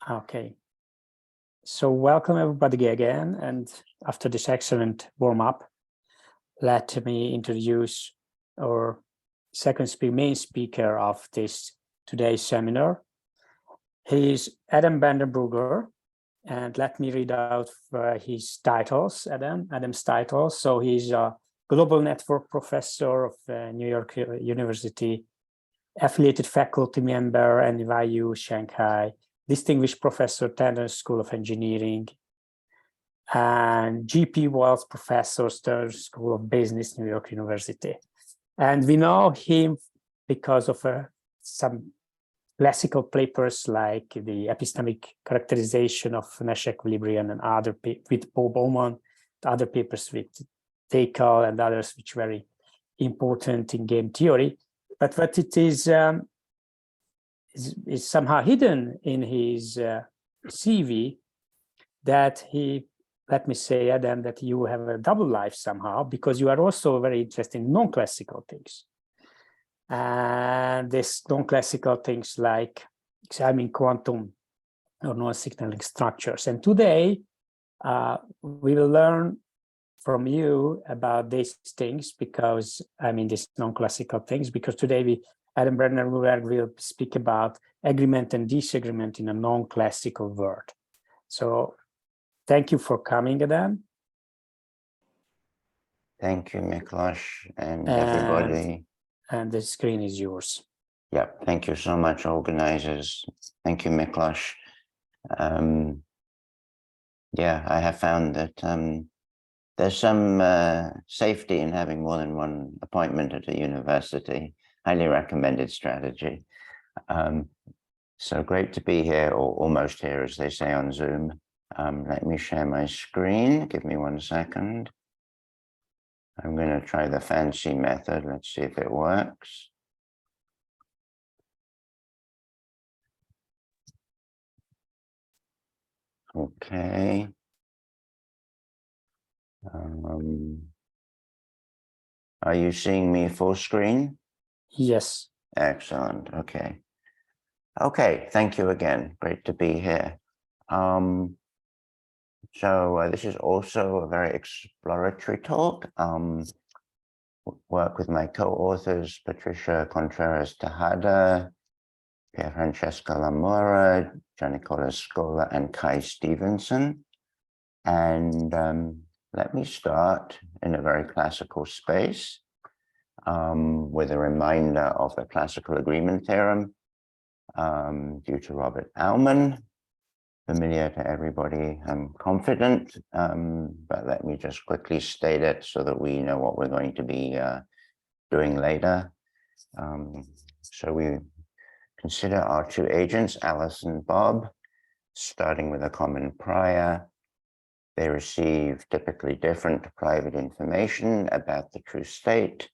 Okay. So welcome everybody again. And after this excellent warm-up, let me introduce our main speaker of this today's seminar. He is Adam Brandenburger, and let me read out his titles, Adam's titles. So he's a global network professor of New York University, affiliated faculty member, NYU Shanghai, distinguished professor, Tandon School of Engineering, and G.P. Wells professor, Stern School of Business, New York University. And we know him because of some classical papers like the epistemic characterization of Nash equilibrium and other with Bob Aumann, other papers with Tekel and others, which are very important in game theory. But what it is somehow hidden in his CV that he, let me say, Adam, that you have a double life somehow, because you are also very interested in non-classical things. And this non-classical things like examining quantum or non-signaling structures. And today, we will learn from you about these things because, these non-classical things, because today Adam Brandenburger will speak about agreement and disagreement in a non-classical world. So thank you for coming, Adam. Thank you, Miklos, and everybody. And the screen is yours. Yeah, thank you so much, organizers. Thank you, Miklos. Yeah, I have found that there's some safety in having more than one appointment at a university. Highly recommended strategy. So great to be here, or almost here, as they say on Zoom. Let me share my screen. Give me 1 second. I'm going to try the fancy method. Let's see if it works. Okay. Are you seeing me full screen? Yes. Excellent. Okay. Okay. Thank you again. Great to be here. So this is also a very exploratory talk. Work with my co-authors, Patricia Contreras Tejada, Pier Francesca Lamora, Giannicola Scola, and Kai Stevenson. And let me start in a very classical space with a reminder of the classical agreement theorem due to Robert Aumann. Familiar to everybody, I'm confident, but let me just quickly state it so that we know what we're going to be doing later. So we consider our two agents, Alice and Bob, starting with a common prior. They receive typically different private information about the true state.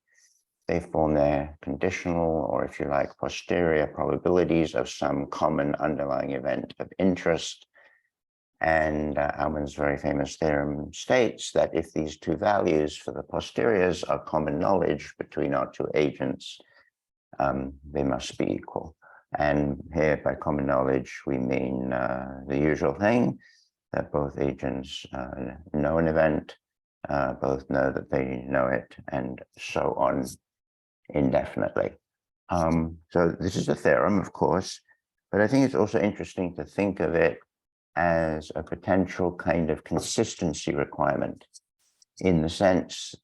They form their conditional, or if you like, posterior probabilities of some common underlying event of interest. And Aumann's very famous theorem states that if these two values for the posteriors are common knowledge between our two agents, they must be equal. And here by common knowledge, we mean the usual thing, that both agents know an event, both know that they know it, and so on indefinitely. So this is a theorem, of course, but I think it's also interesting to think of it as a potential kind of consistency requirement, in the sense,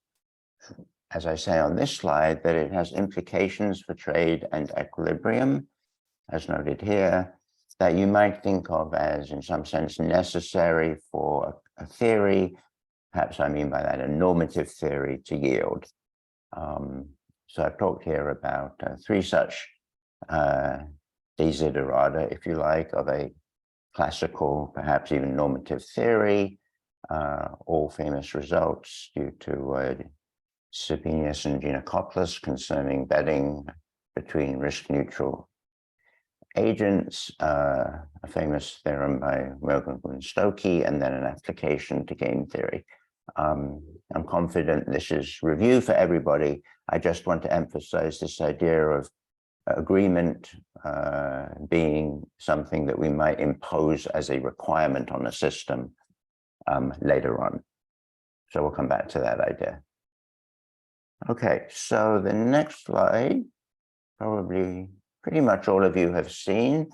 as I say on this slide, that it has implications for trade and equilibrium, as noted here, that you might think of as, in some sense, necessary for a theory. Perhaps I mean by that a normative theory to yield. So I've talked here about three such desiderata, if you like, of a classical, perhaps even normative theory, all famous results due to Sabinius and Giannakopoulos concerning betting between risk-neutral agents, a famous theorem by Morgan and Stokey, and then an application to game theory. I'm confident this is review for everybody. I just want to emphasize this idea of agreement being something that we might impose as a requirement on a system later on. So we'll come back to that idea. Okay, so the next slide, probably pretty much all of you have seen.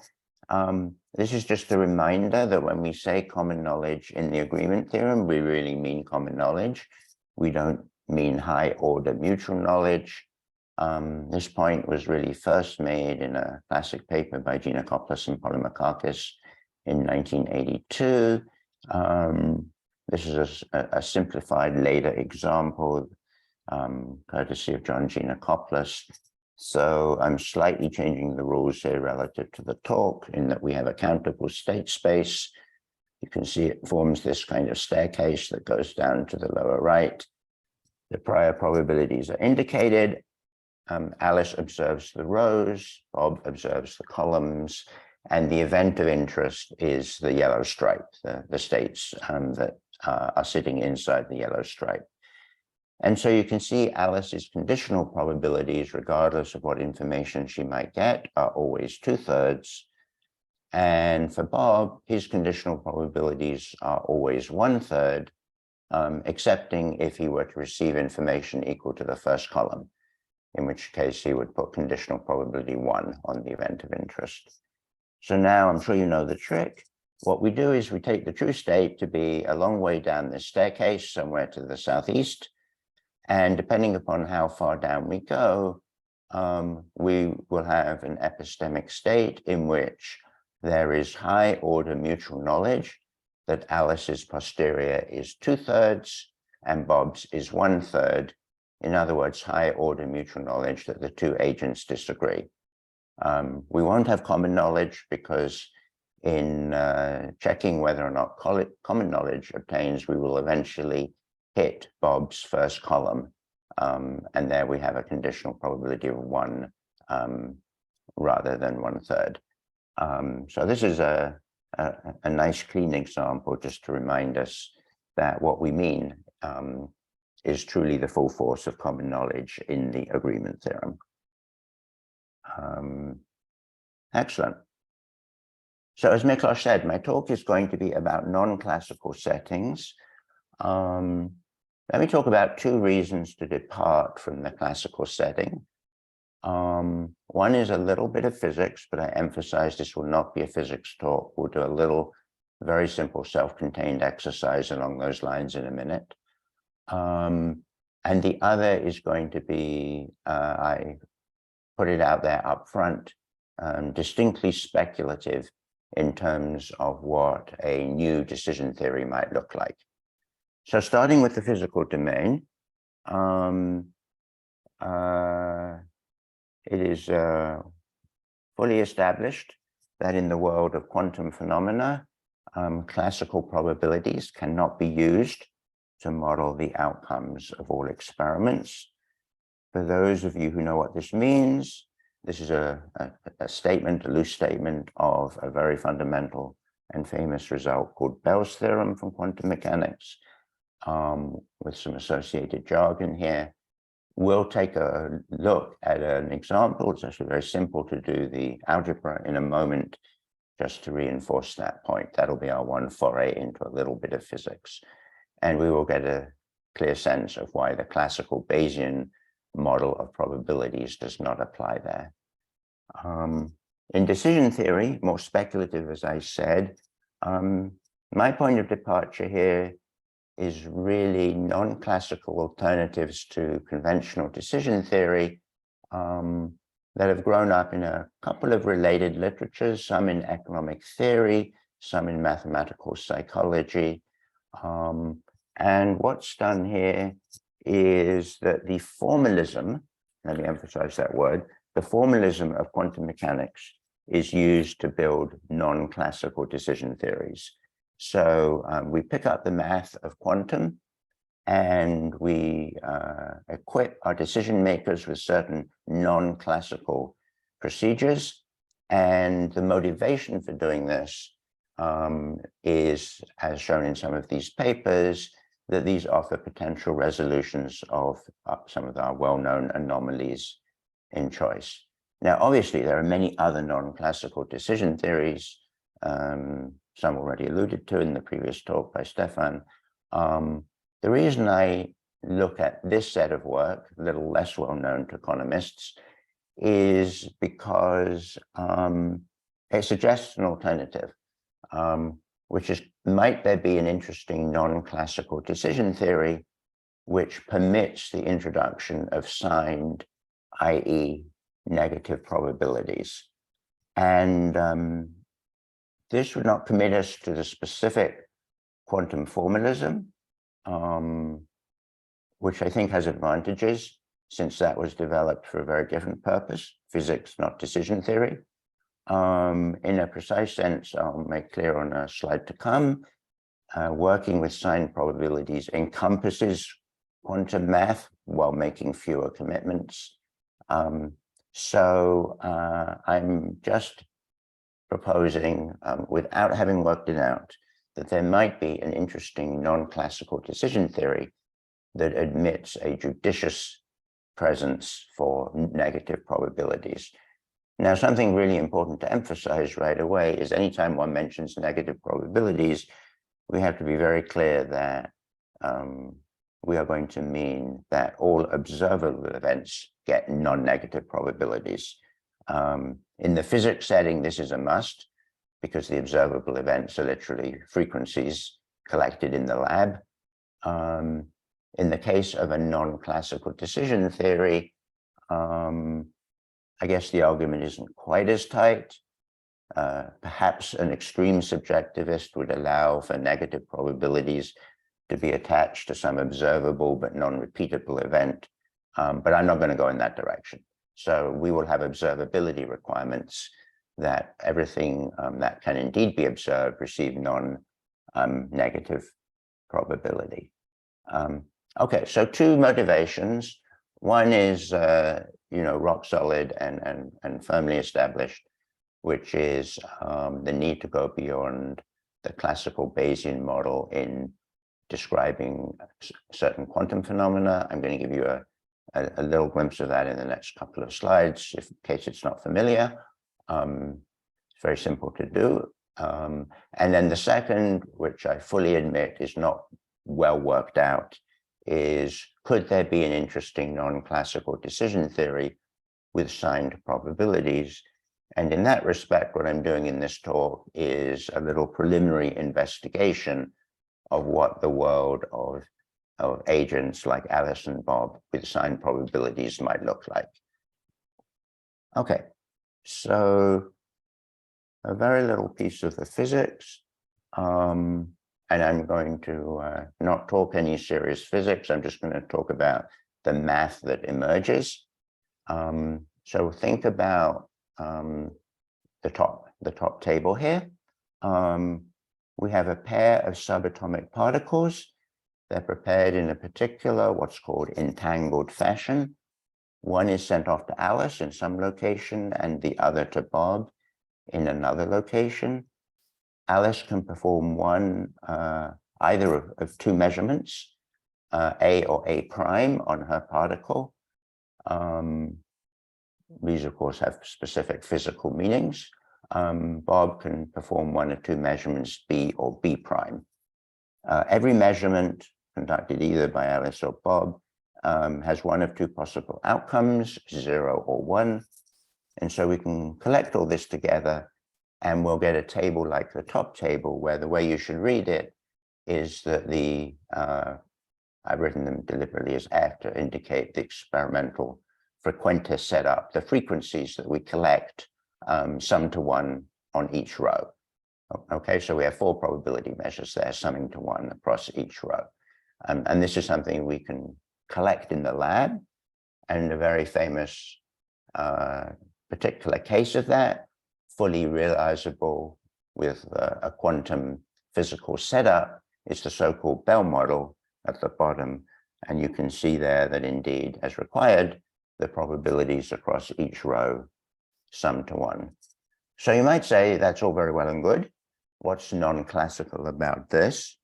This is just a reminder that when we say common knowledge in the agreement theorem, we really mean common knowledge. We don't mean high order mutual knowledge. This point was really first made in a classic paper by Giannakopoulos and Polymakakis in 1982. This is a simplified later example, courtesy of John Giannakopoulos. So I'm slightly changing the rules here relative to the talk in that we have a countable state space. You can see it forms this kind of staircase that goes down to the lower right. The prior probabilities are indicated. Alice observes the rows, Bob observes the columns, and the event of interest is the yellow stripe, the states that are sitting inside the yellow stripe. And so you can see Alice's conditional probabilities, regardless of what information she might get, are always 2/3. And for Bob, his conditional probabilities are always 1/3, excepting if he were to receive information equal to the first column, in which case he would put conditional probability 1 on the event of interest. So now I'm sure you know the trick. What we do is we take the true state to be a long way down this staircase, somewhere to the southeast. And depending upon how far down we go, we will have an epistemic state in which there is high order mutual knowledge that Alice's posterior is 2/3 and Bob's is 1/3. In other words, high order mutual knowledge that the two agents disagree. We won't have common knowledge because in checking whether or not common knowledge obtains, we will eventually hit Bob's first column, and there we have a conditional probability of 1 rather than 1/3. So this is a nice clean example just to remind us that what we mean is truly the full force of common knowledge in the agreement theorem. Excellent. So as Miklos said, my talk is going to be about non-classical settings. Let me talk about 2 reasons to depart from the classical setting. One is a little bit of physics, but I emphasize this will not be a physics talk. We'll do a little very simple self-contained exercise along those lines in a minute. And the other is going to be, I put it out there up front, distinctly speculative in terms of what a new decision theory might look like. So starting with the physical domain, it is fully established that in the world of quantum phenomena, classical probabilities cannot be used to model the outcomes of all experiments. For those of you who know what this means, this is a statement, a loose statement of a very fundamental and famous result called Bell's theorem from quantum mechanics, with some associated jargon here. We'll take a look at an example. It's actually very simple to do the algebra in a moment, just to reinforce that point. That'll be our one foray into a little bit of physics. And we will get a clear sense of why the classical Bayesian model of probabilities does not apply there. In decision theory, more speculative, as I said, my point of departure here is really non-classical alternatives to conventional decision theory that have grown up in a couple of related literatures, some in economic theory, some in mathematical psychology. And what's done here is that the formalism, let me emphasize that word, the formalism of quantum mechanics is used to build non-classical decision theories. So we pick up the math of quantum and we equip our decision makers with certain non-classical procedures. And the motivation for doing this is, as shown in some of these papers, that these offer potential resolutions of some of our well-known anomalies in choice. Now, obviously, there are many other non-classical decision theories, some already alluded to in the previous talk by Stefan. The reason I look at this set of work, a little less well known to economists, is because it suggests an alternative, which is, might there be an interesting non-classical decision theory which permits the introduction of signed, i.e. negative probabilities. And this would not commit us to the specific quantum formalism, which I think has advantages, since that was developed for a very different purpose, physics, not decision theory. In a precise sense, I'll make clear on a slide to come, working with signed probabilities encompasses quantum math while making fewer commitments. So I'm just proposing, without having worked it out, that there might be an interesting non-classical decision theory that admits a judicious presence for negative probabilities. Now, something really important to emphasize right away is anytime one mentions negative probabilities, we have to be very clear that we are going to mean that all observable events get non-negative probabilities. In the physics setting, this is a must, because the observable events are literally frequencies collected in the lab. In the case of a non-classical decision theory, I guess the argument isn't quite as tight. Perhaps an extreme subjectivist would allow for negative probabilities to be attached to some observable but non-repeatable event, but I'm not going to go in that direction. So we will have observability requirements that everything that can indeed be observed receive non-negative probability. Okay, so two motivations. One is, rock solid and firmly established, which is the need to go beyond the classical Bayesian model in describing certain quantum phenomena. I'm going to give you a little glimpse of that in the next couple of slides, in case it's not familiar. It's very simple to do. And then the second, which I fully admit is not well worked out, is could there be an interesting non-classical decision theory with signed probabilities? And in that respect, what I'm doing in this talk is a little preliminary investigation of what the world of agents like Alice and Bob with signed probabilities might look like. Okay, so a very little piece of the physics. And I'm going to not talk any serious physics. I'm just going to talk about the math that emerges. So think about the top table here. We have a pair of subatomic particles. They're prepared in a particular, what's called entangled fashion. One is sent off to Alice in some location and the other to Bob in another location. Alice can perform one, either of two measurements, A or A prime on her particle. These, of course, have specific physical meanings. Bob can perform one or two measurements, B or B prime. Every measurement conducted either by Alice or Bob has one of two possible outcomes, 0 or 1. And so we can collect all this together and we'll get a table like the top table, where the way you should read it is that I've written them deliberately as F to indicate the experimental frequentist setup, the frequencies that we collect sum to 1 on each row. Okay, so we have 4 probability measures there summing to 1 across each row. And this is something we can collect in the lab. And a very famous particular case of that, fully realizable with a quantum physical setup, is the so-called Bell model at the bottom. And you can see there that indeed, as required, the probabilities across each row sum to 1. So you might say that's all very well and good. What's non-classical about this?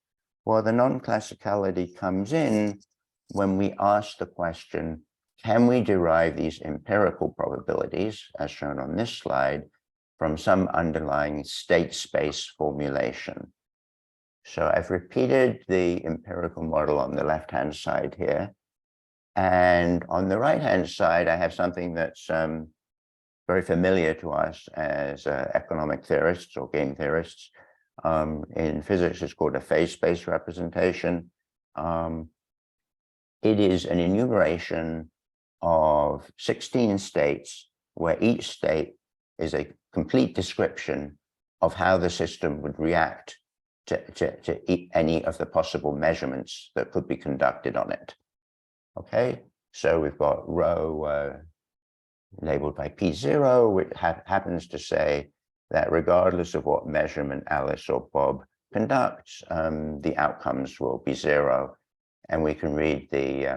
Well, the non-classicality comes in when we ask the question, can we derive these empirical probabilities, as shown on this slide, from some underlying state space formulation? So I've repeated the empirical model on the left-hand side here. And on the right-hand side, I have something that's very familiar to us as economic theorists or game theorists. In physics, it's called a phase space representation. It is an enumeration of 16 states where each state is a complete description of how the system would react to any of the possible measurements that could be conducted on it. Okay, so we've got rho labeled by P0, which happens to say that regardless of what measurement Alice or Bob conducts, the outcomes will be 0. And we can read the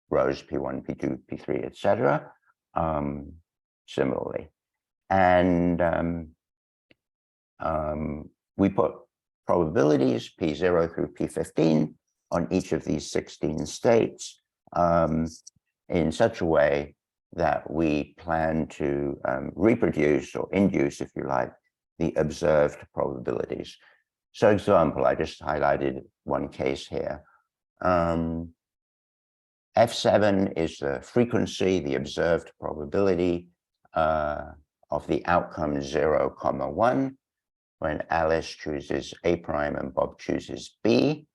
rows P1, P2, P3, etc. Similarly. And we put probabilities P0 through P15 on each of these 16 states in such a way that we plan to reproduce or induce, if you like, the observed probabilities. So example, I just highlighted one case here. F7 is the frequency, the observed probability of the outcome 0, 1 when Alice chooses A prime and Bob chooses B.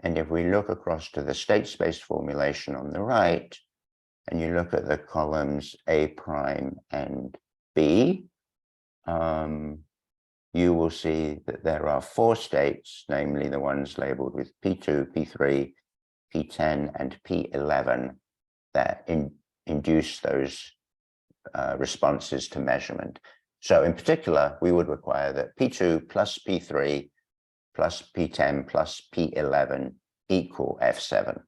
And if we look across to the state space formulation on the right, and you look at the columns A prime and B, you will see that there are 4 states, namely the ones labeled with P2, P3, P10, and P11 that induce those responses to measurement. So in particular, we would require that P2 plus P3 plus P10 plus P11 equal F7.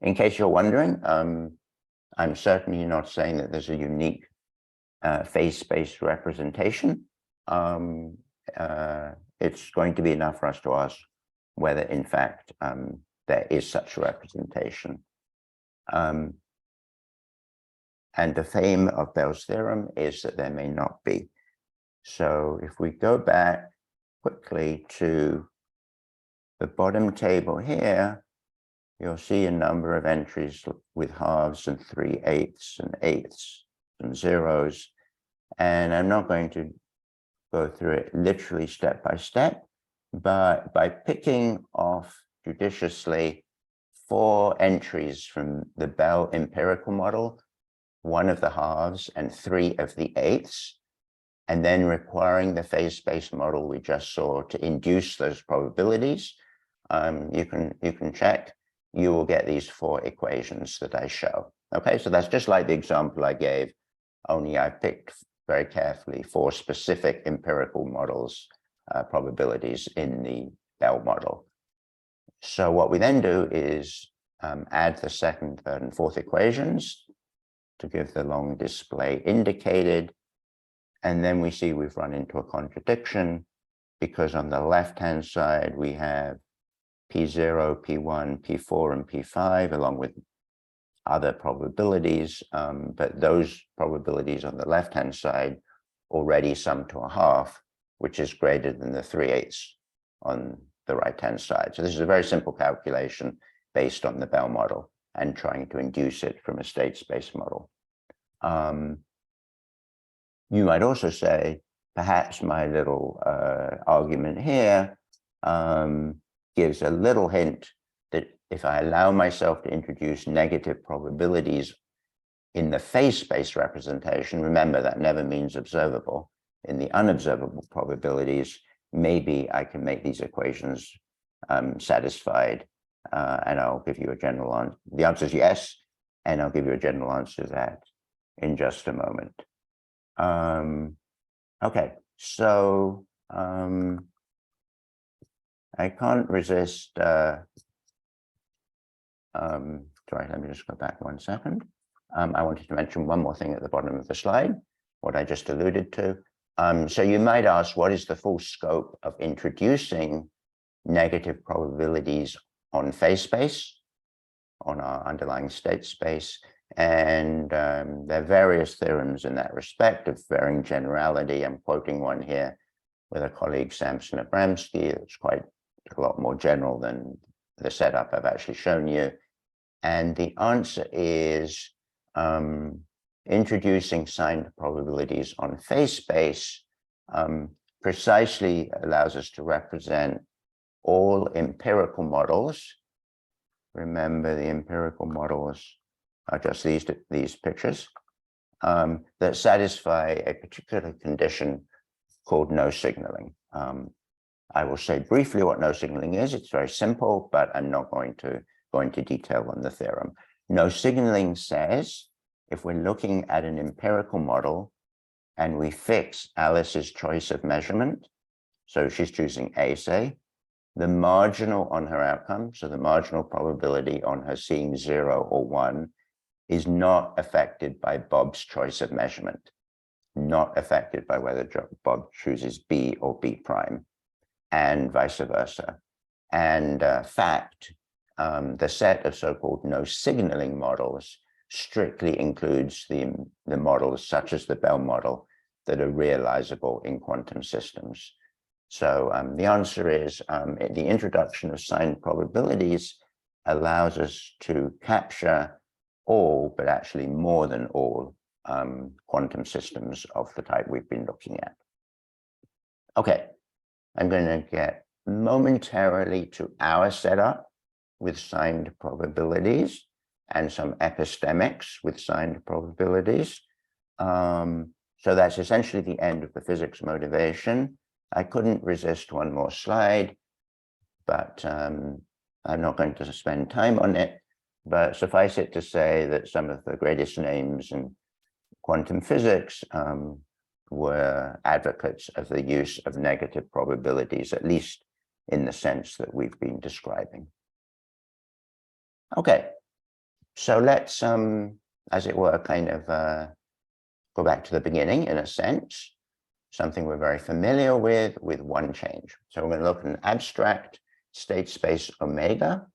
In case you're wondering, I'm certainly not saying that there's a unique phase space representation. It's going to be enough for us to ask whether, in fact, there is such a representation. And the fame of Bell's theorem is that there may not be. So if we go back quickly to the bottom table here, you'll see a number of entries with halves and 3/8 and eighths and zeros. And I'm not going to go through it literally step by step, but by picking off judiciously 4 entries from the Bell empirical model, 1 of the halves and 3 of the eighths, and then requiring the phase space model we just saw to induce those probabilities, you can check. You will get these 4 equations that I show. Okay, so that's just like the example I gave, only I picked very carefully 4 specific empirical models, probabilities in the Bell model. So what we then do is add the second, third, and fourth equations to give the long display indicated. And then we see we've run into a contradiction because on the left-hand side, we have P0, P1, P4, and P5, along with other probabilities. But those probabilities on the left-hand side already sum to a half, which is greater than the 3/8 on the right-hand side. So this is a very simple calculation based on the Bell model and trying to induce it from a state space model. You might also say, perhaps my little argument here gives a little hint that if I allow myself to introduce negative probabilities in the phase space representation, remember that never means observable, in the unobservable probabilities, maybe I can make these equations satisfied, and I'll give you a general answer. The answer is yes, and I'll give you a general answer to that in just a moment. Okay, so I can't resist, sorry, let me just go back 1 second. I wanted to mention one more thing at the bottom of the slide, what I just alluded to. So you might ask, what is the full scope of introducing negative probabilities on phase space? on our underlying state space. And there are various theorems in that respect of varying generality. I'm quoting one here with a colleague, Samson Abramsky. It's quite a lot more general than the setup I've actually shown you. And the answer is introducing signed probabilities on phase space precisely allows us to represent all empirical models. Remember, the empirical models are just these pictures that satisfy a particular condition called no signaling. I will say briefly what no signaling is. It's very simple, but I'm not going to go into detail on the theorem. No signaling says if we're looking at an empirical model and we fix Alice's choice of measurement, so she's choosing A, say, the marginal on her outcome, so the marginal probability on her seeing 0 or 1, is not affected by Bob's choice of measurement, not affected by whether Bob chooses B or B prime, and vice versa. And fact, the set of so-called no signaling models strictly includes the models such as the Bell model that are realizable in quantum systems. So the answer is the introduction of signed probabilities allows us to capture all, but actually more than all, quantum systems of the type we've been looking at. Okay, I'm going to get momentarily to our setup with signed probabilities and some epistemics with signed probabilities. So that's essentially the end of the physics motivation. I couldn't resist one more slide, but I'm not going to spend time on it. But suffice it to say that some of the greatest names in quantum physics were advocates of the use of negative probabilities, at least in the sense that we've been describing. Okay, so let's, as it were, kind of go back to the beginning in a sense, something we're very familiar with one change. So we're going to look at an abstract state space omega.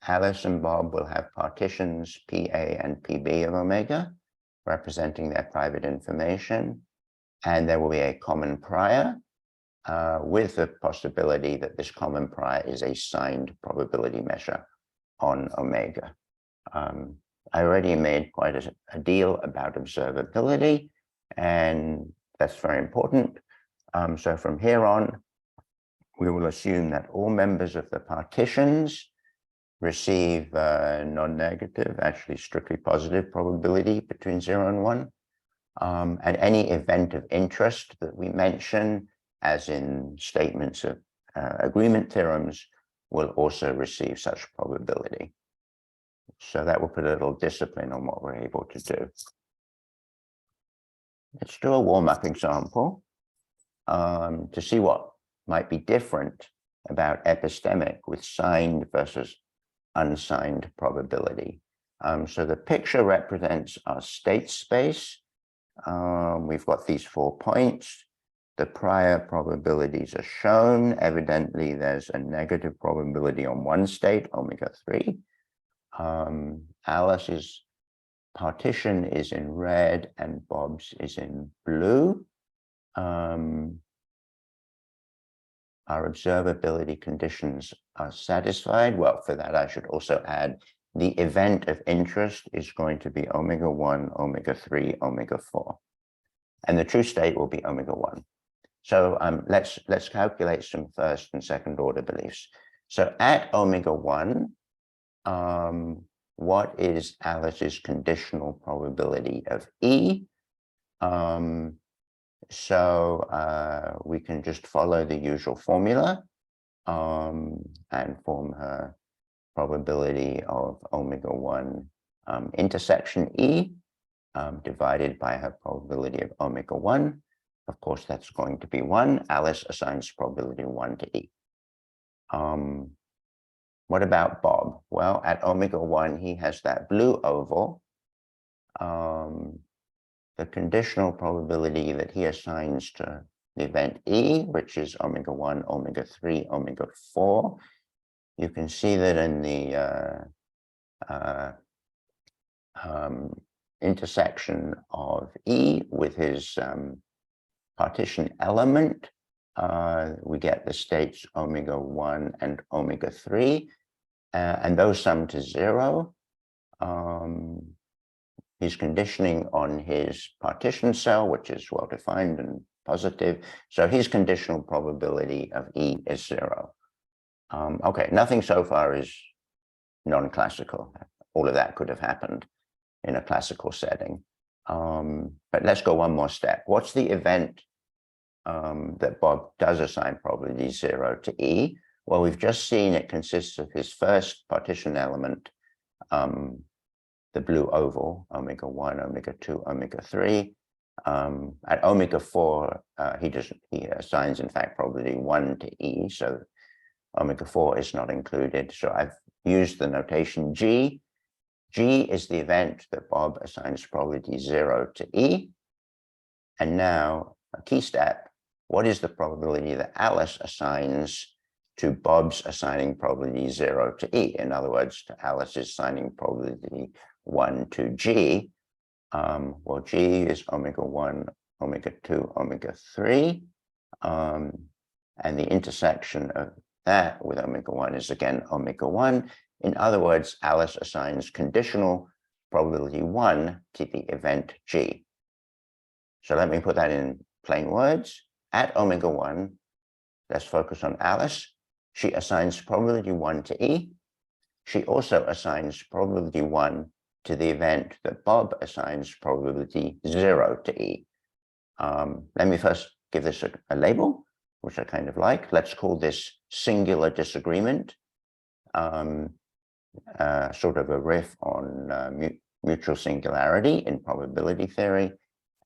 Alice and Bob will have partitions PA and PB of omega, representing their private information. And there will be a common prior with the possibility that this common prior is a signed probability measure on omega. I already made quite a deal about observability, and that's very important. So from here on, we will assume that all members of the partitions receive non-negative, actually strictly positive probability between 0 and 1. And any event of interest that we mention, as in statements of agreement theorems, will also receive such probability. So that will put a little discipline on what we're able to do. Let's do a warm-up example to see what might be different about epistemic with signed versus unsigned probability. So the picture represents our state space. We've got these 4 points. The prior probabilities are shown. Evidently, there's a negative probability on one state, omega 3. Alice's partition is in red and Bob's is in blue. Our observability conditions are satisfied. Well, for that, I should also add the event of interest is going to be omega 1, omega 3, omega 4. And the true state will be omega 1. So let's calculate some first and second order beliefs. So at omega 1, what is Alice's conditional probability of E? So we can just follow the usual formula and form her probability of omega 1 intersection E divided by her probability of omega 1. Of course, that's going to be 1. Alice assigns probability 1 to E. What about Bob? Well, at omega 1, he has that blue oval. The conditional probability that he assigns to the event E, which is omega 1, omega 3, omega 4. You can see that in the intersection of E with his partition element, we get the states omega 1 and omega 3, and those sum to 0. He's conditioning on his partition cell, which is well-defined and positive. So his conditional probability of E is 0. Okay, nothing so far is non-classical. All of that could have happened in a classical setting. But let's go one more step. What's the event that Bob does assign probability 0 to E? Well, we've just seen it consists of his first partition element, the blue oval, omega 1, omega 2, omega 3. At omega 4, he assigns, in fact, probability 1 to E, so omega 4 is not included. So I've used the notation G. G is the event that Bob assigns probability 0 to E. And now, a key step, what is the probability that Alice assigns to Bob's assigning probability 0 to E? In other words, to Alice's assigning probability 1 to G. Well, G is omega 1, omega 2, omega 3. And the intersection of that with omega 1 is again omega 1. In other words, Alice assigns conditional probability 1 to the event G. So let me put that in plain words. At omega 1, let's focus on Alice. She assigns probability 1 to E. She also assigns probability 1 to the event that Bob assigns probability 0 to E. Let me first give this a label, which I kind of like. Let's call this singular disagreement, sort of a riff on mutual singularity in probability theory.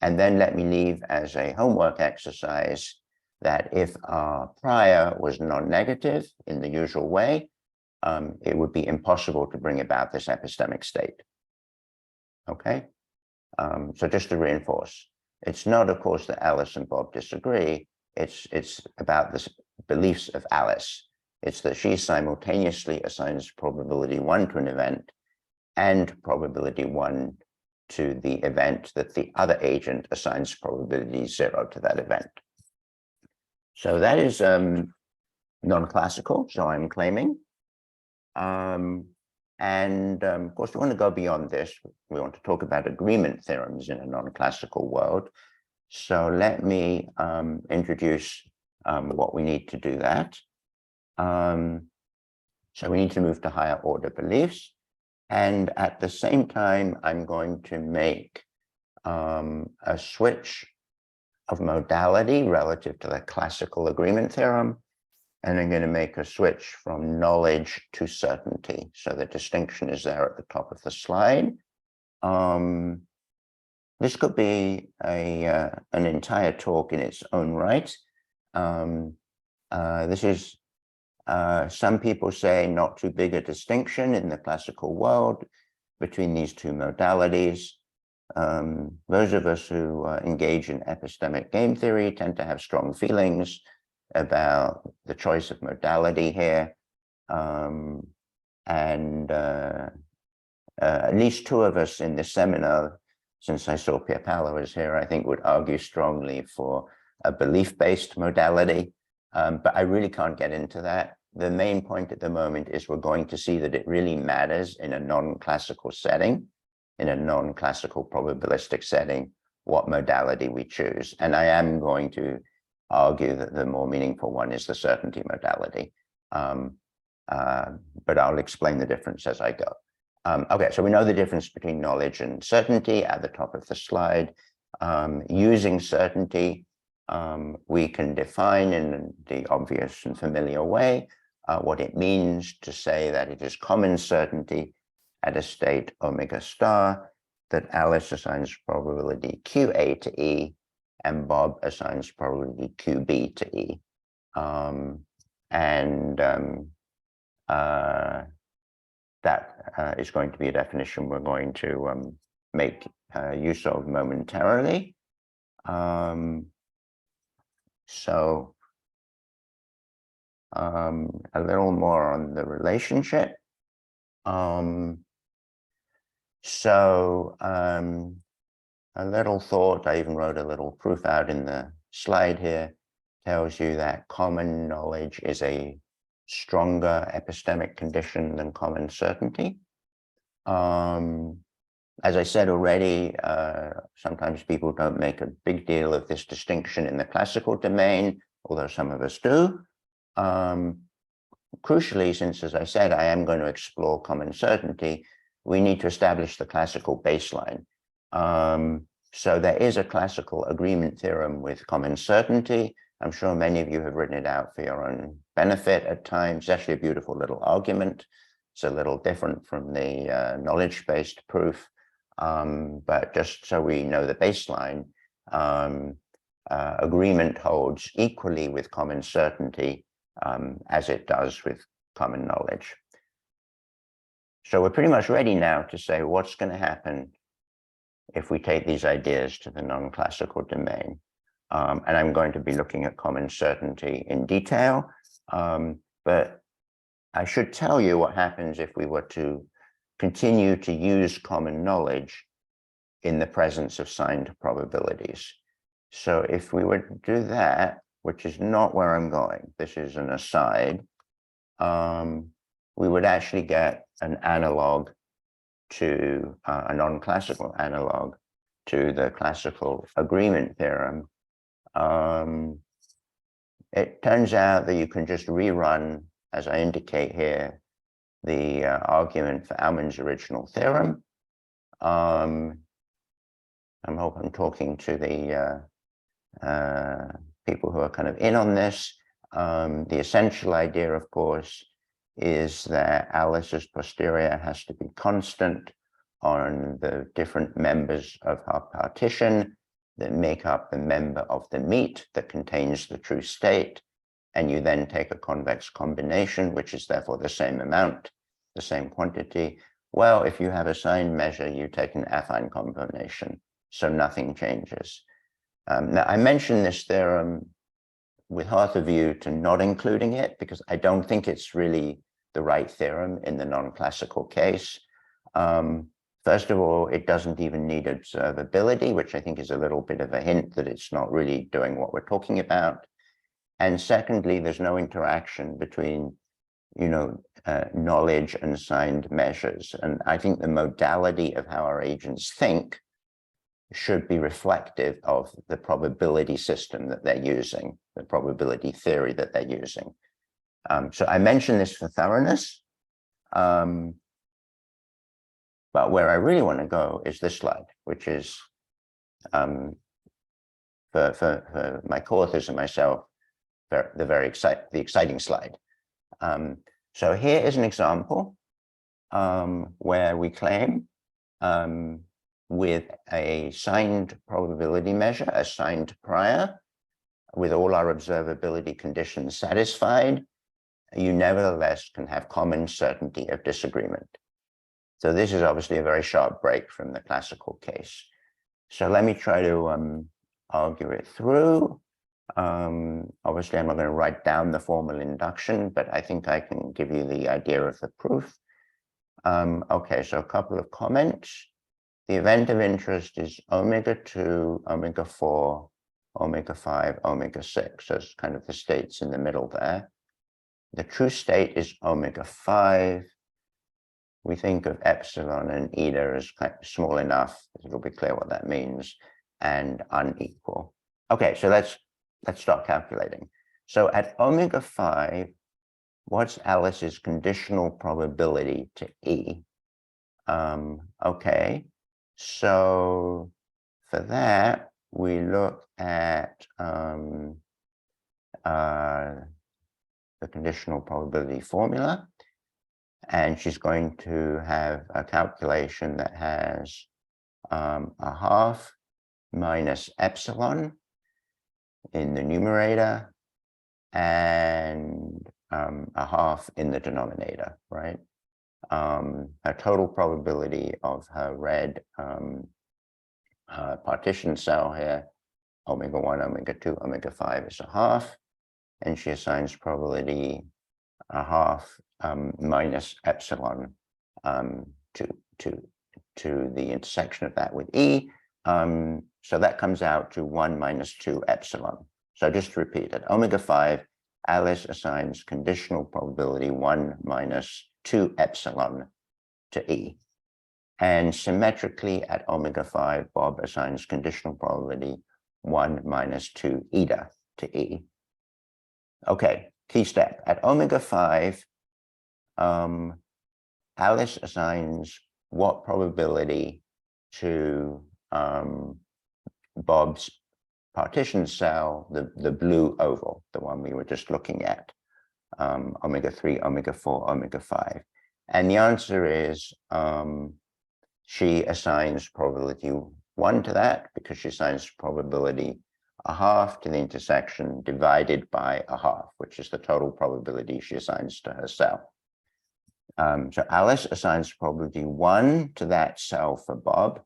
And then let me leave as a homework exercise that if our prior was non-negative in the usual way, it would be impossible to bring about this epistemic state. Okay, so just to reinforce, it's not, of course, that Alice and Bob disagree. It's about the beliefs of Alice. It's that she simultaneously assigns probability 1 to an event and probability 1 to the event that the other agent assigns probability 0 to that event. So that is non-classical, so I'm claiming. Of course, we want to go beyond this. We want to talk about agreement theorems in a non-classical world. So let me introduce what we need to do that. So we need to move to higher order beliefs. And at the same time, I'm going to make a switch of modality relative to the classical agreement theorem. And I'm going to make a switch from knowledge to certainty. So the distinction is there at the top of the slide. This could be an entire talk in its own right. This is, some people say, not too big a distinction in the classical world between these two modalities. Those of us who engage in epistemic game theory tend to have strong feelings about the choice of modality here. At least two of us in this seminar, since I saw Pierre Paolo was here, I think would argue strongly for a belief-based modality. But I really can't get into that. The main point at the moment is we're going to see that it really matters in a non-classical setting, in a non-classical probabilistic setting, what modality we choose. And I am going to argue that the more meaningful one is the certainty modality. But I'll explain the difference as I go. Okay, so we know the difference between knowledge and certainty at the top of the slide. Using certainty, we can define in the obvious and familiar way what it means to say that it is common certainty at a state omega star that Alice assigns probability QA to E and Bob assigns probability QB to E. That is going to be a definition we're going to make use of momentarily. So a little more on the relationship. So a little thought, I even wrote a little proof out in the slide here, tells you that common knowledge is a stronger epistemic condition than common certainty. As I said already, sometimes people don't make a big deal of this distinction in the classical domain, although some of us do. Crucially, since, as I said, I am going to explore common certainty, we need to establish the classical baseline. So there is a classical agreement theorem with common certainty. I'm sure many of you have written it out for your own benefit at times. It's actually a beautiful little argument. It's a little different from the knowledge-based proof. But just so we know the baseline, agreement holds equally with common certainty as it does with common knowledge. So we're pretty much ready now to say what's going to happen if we take these ideas to the non-classical domain. And I'm going to be looking at common certainty in detail, but I should tell you what happens if we were to continue to use common knowledge in the presence of signed probabilities. So if we were to do that, which is not where I'm going, this is an aside, we would actually get an analog to a non-classical analog to the classical agreement theorem. It turns out that you can just rerun, as I indicate here, the argument for Aumann's original theorem. I hope I'm talking to the people who are kind of in on this. The essential idea, of course, is that Alice's posterior has to be constant on the different members of our partition that make up the member of the meet that contains the true state. And you then take a convex combination, which is therefore the same amount, the same quantity. Well, if you have a signed measure, you take an affine combination, so nothing changes. Now, I mentioned this theorem with half a view to not including it, because I don't think it's really the right theorem in the non-classical case. First of all, it doesn't even need observability, which I think is a little bit of a hint that it's not really doing what we're talking about. And secondly, there's no interaction between, knowledge and signed measures. And I think the modality of how our agents think should be reflective of the probability system that they're using, the probability theory that they're using. So I mentioned this for thoroughness, but where I really want to go is this slide, which is for my co-authors and myself, the exciting slide. So here is an example where we claim with a signed probability measure, a signed prior, with all our observability conditions satisfied, you nevertheless can have common certainty of disagreement. So this is obviously a very sharp break from the classical case. So let me try to argue it through. Obviously, I'm not going to write down the formal induction, but I think I can give you the idea of the proof. Okay, so a couple of comments. The event of interest is omega 2, omega 4, omega 5, omega 6. So it's kind of the states in the middle there. The true state is omega 5. We think of epsilon and eta as kind of small enough, it'll be clear what that means, and unequal. Okay, so let's start calculating. So at omega 5, what's Alice's conditional probability to E? Okay, so for that, we look at the conditional probability formula, and she's going to have a calculation that has a half minus epsilon in the numerator and a half in the denominator, right? Her total probability of her red partition cell here, omega 1, omega 2, omega 5 is a half, and she assigns probability a half minus epsilon to to the intersection of that with E. So that comes out to 1 minus 2 epsilon. So just to repeat, at omega 5, Alice assigns conditional probability 1 minus 2 epsilon to E. And symmetrically at omega 5, Bob assigns conditional probability 1 minus 2 eta to E. Okay, key step. At omega 5, Alice assigns what probability to Bob's partition cell, the blue oval, the one we were just looking at, omega 3, omega 4, omega 5. And the answer is she assigns probability 1 to that because she assigns probability 1/2 to the intersection divided by 1/2, which is the total probability she assigns to her cell. So Alice assigns probability 1 to that cell for Bob,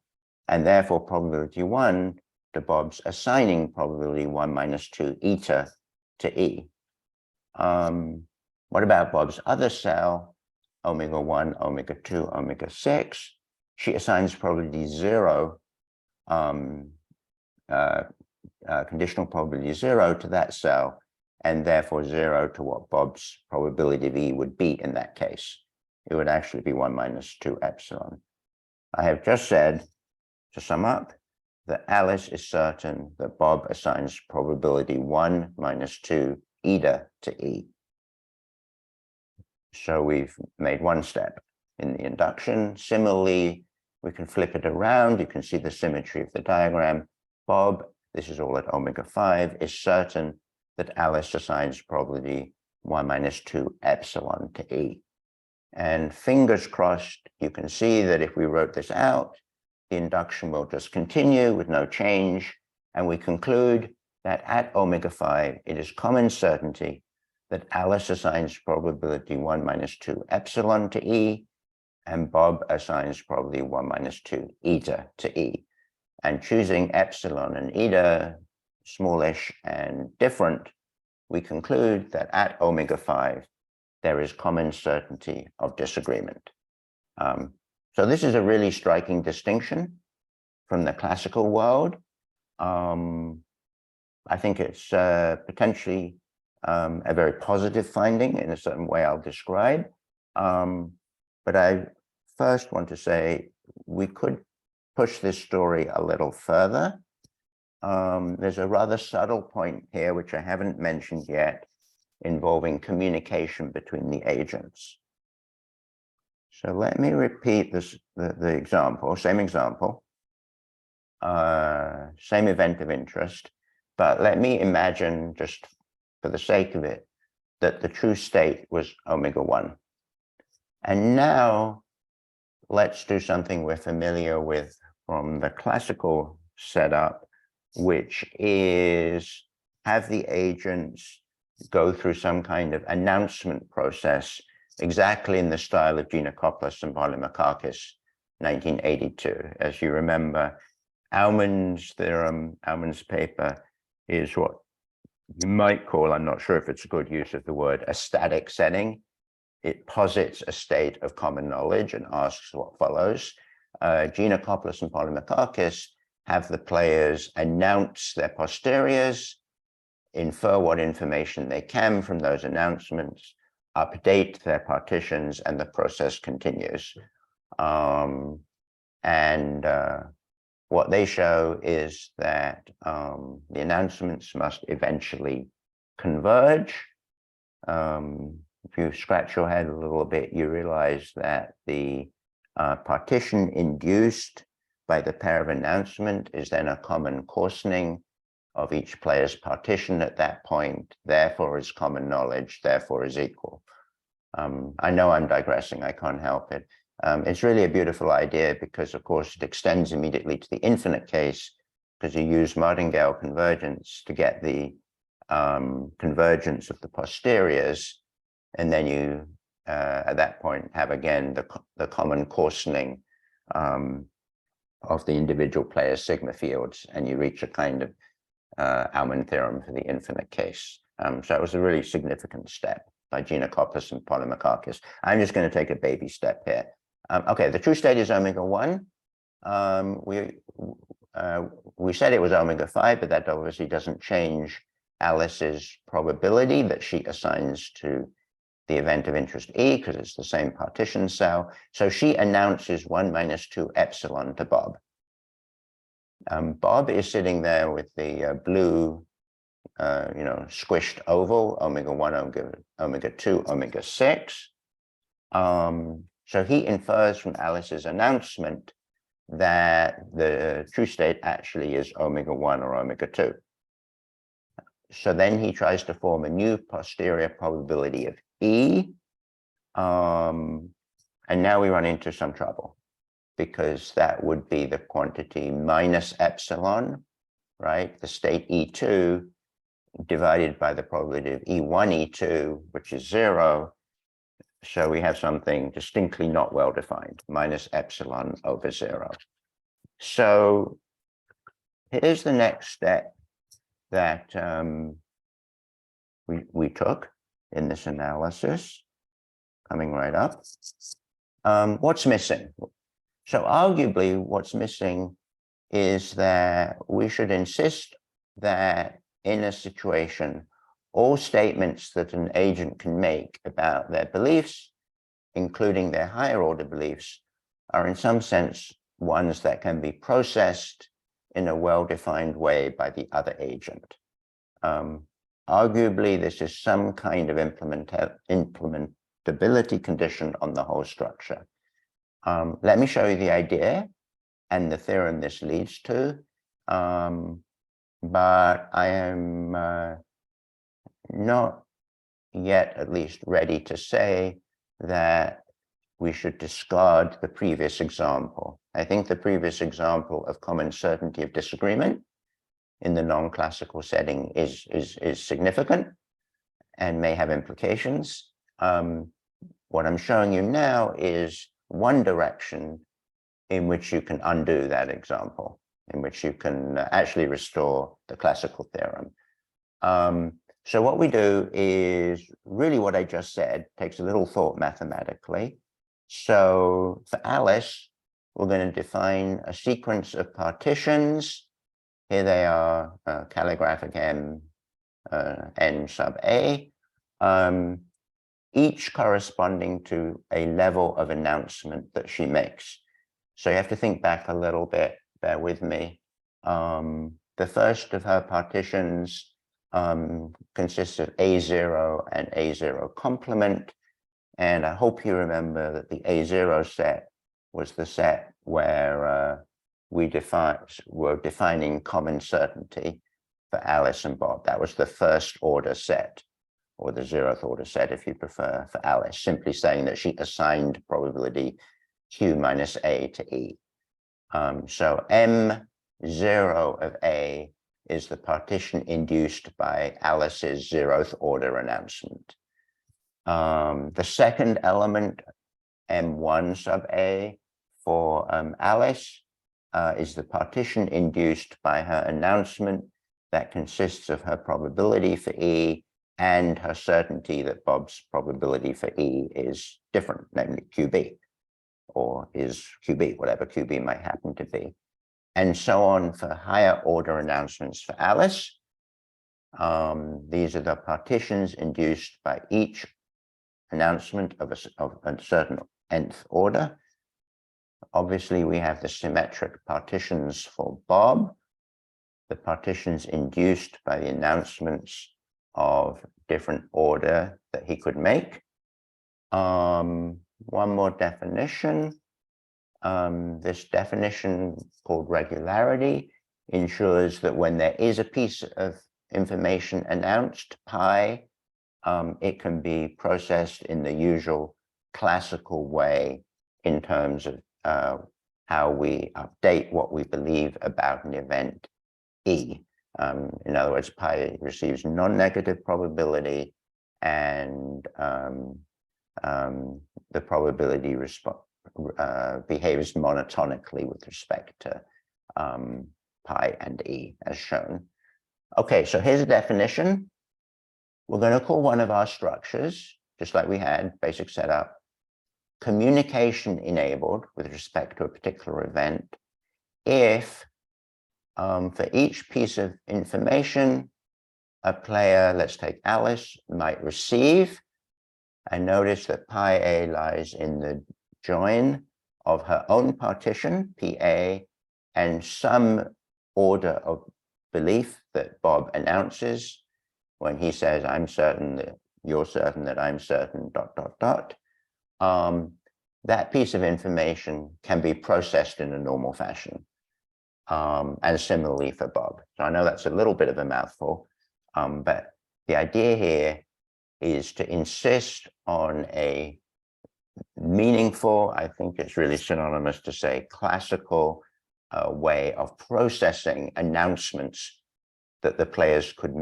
and therefore probability 1 to Bob's assigning probability 1 minus 2 eta to E. What about Bob's other cell, omega 1, omega 2, omega 6? She assigns probability 0, conditional probability 0 to that cell, and therefore 0 to what Bob's probability of E would be in that case. It would actually be 1 minus 2 epsilon. I have just said, to sum up, that Alice is certain that Bob assigns probability 1 minus 2 eta to E. So we've made one step in the induction. Similarly, we can flip it around. You can see the symmetry of the diagram. Bob, this is all at omega 5, is certain that Alice assigns probability 1 minus 2 epsilon to E. And fingers crossed, you can see that if we wrote this out, the induction will just continue with no change. And we conclude that at omega 5, it is common certainty that Alice assigns probability 1 minus 2 epsilon to E, and Bob assigns probability 1 minus 2 eta to E. And choosing epsilon and eta, smallish and different, we conclude that at omega 5, there is common certainty of disagreement. So this is a really striking distinction from the classical world. I think it's potentially a very positive finding in a certain way I'll describe. But I first want to say we could push this story a little further. There's a rather subtle point here, which I haven't mentioned yet, involving communication between the agents. So let me repeat this, the example, same example, same event of interest, but let me imagine, just for the sake of it, that the true state was omega 1. And now let's do something we're familiar with from the classical setup, which is have the agents go through some kind of announcement process, exactly in the style of Giannakopoulos and Polymorphakis, 1982. As you remember, Aumann's theorem, Aumann's paper, is what you might call, I'm not sure if it's a good use of the word, a static setting. It posits a state of common knowledge and asks what follows. Giannakopoulos and Polymorphakis have the players announce their posteriors, infer what information they can from those announcements, update their partitions, and the process continues. What they show is that the announcements must eventually converge. If you scratch your head a little bit, you realize that the partition induced by the pair of announcement is then a common coarsening of each player's partition at that point, therefore is common knowledge, therefore is equal. I know I'm digressing, I can't help it. It's really a beautiful idea because, of course, it extends immediately to the infinite case because you use martingale convergence to get the convergence of the posteriors, and then you, at that point, have again the common coarsening of the individual players' sigma fields, and you reach a kind of Aumann theorem for the infinite case. So it was a really significant step by Giannakopoulos and Polymorphakis. I'm just going to take a baby step here. Okay, the true state is omega 1. we said it was omega phi, but that obviously doesn't change Alice's probability that she assigns to the event of interest E, because it's the same partition cell. So she announces 1 minus 2 epsilon to Bob. Bob is sitting there with the blue, squished oval, omega 1, omega 2, omega 6. So he infers from Alice's announcement that the true state actually is omega 1 or omega 2. So then he tries to form a new posterior probability of E. And now we run into some trouble, because that would be the quantity minus epsilon, right? The state E2 divided by the probability of E1, E2, which is 0. So we have something distinctly not well defined, minus epsilon over 0. So here's the next step that we took in this analysis, coming right up. What's missing? So arguably what's missing is that we should insist that in a situation, all statements that an agent can make about their beliefs, including their higher order beliefs, are in some sense ones that can be processed in a well-defined way by the other agent. Arguably, this is some kind of implementability condition on the whole structure. Let me show you the idea and the theorem this leads to, but I am not yet at least ready to say that we should discard the previous example. I think the previous example of common certainty of disagreement in the non-classical setting is significant and may have implications. What I'm showing you now is one direction in which you can undo that example, in which you can actually restore the classical theorem. So what we do is really what I just said, takes a little thought mathematically. So for Alice, we're going to define a sequence of partitions. Here they are, calligraphic M, N sub A, each corresponding to a level of announcement that she makes. So you have to think back a little bit, bear with me. The first of her partitions consists of A0 and A0 complement. And I hope you remember that the A0 set was the set where we're defining common certainty for Alice and Bob. That was the first order set, or the 0th order set, if you prefer, for Alice, simply saying that she assigned probability Q minus A to E. So M0 of A is the partition induced by Alice's 0th order announcement. The second element, M1 sub A for Alice, is the partition induced by her announcement that consists of her probability for E and her certainty that Bob's probability for E is different, namely QB, or is QB, whatever QB might happen to be. And so on for higher order announcements for Alice. These are the partitions induced by each announcement of a certain nth order. Obviously, we have the symmetric partitions for Bob, the partitions induced by the announcements of different order that he could make. One more definition. This definition called regularity ensures that when there is a piece of information announced, pi, it can be processed in the usual classical way in terms of how we update what we believe about an event E. In other words, pi receives non-negative probability, and the probability behaves monotonically with respect to pi and E, as shown. Okay, so here's a definition. We're going to call one of our structures, just like we had, basic setup, communication enabled with respect to a particular event if for each piece of information, a player, let's take Alice, might receive, and notice that pi a lies in the join of her own partition, PA, and some order of belief that Bob announces when he says, I'm certain that you're certain that I'm certain, ... that piece of information can be processed in a normal fashion. And similarly for Bob. So I know that's a little bit of a mouthful, but the idea here is to insist on a meaningful, I think it's really synonymous to say classical way of processing announcements that the players could